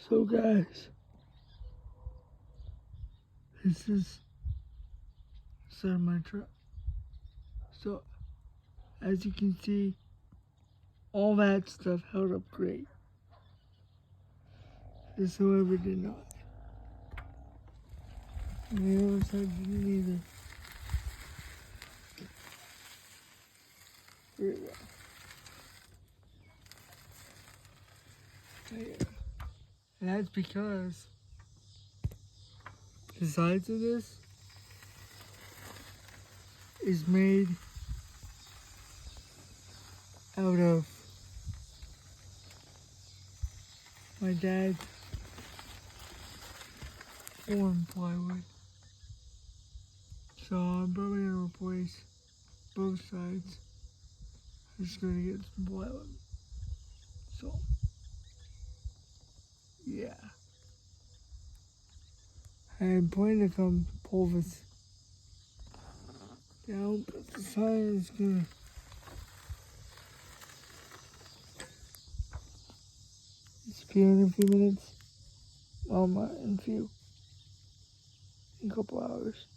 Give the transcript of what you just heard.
So guys, this is my truck. So as you can see, all that stuff held up great. This however did not. And the other side didn't either. Very well. Yeah. And that's because the sides of this is made out of my dad's form plywood. So I'm probably gonna replace both sides. I'm just gonna get some plywood. So yeah. I'm planning to come pull this down, but the sign is gonna disappear in a few minutes. In a couple hours.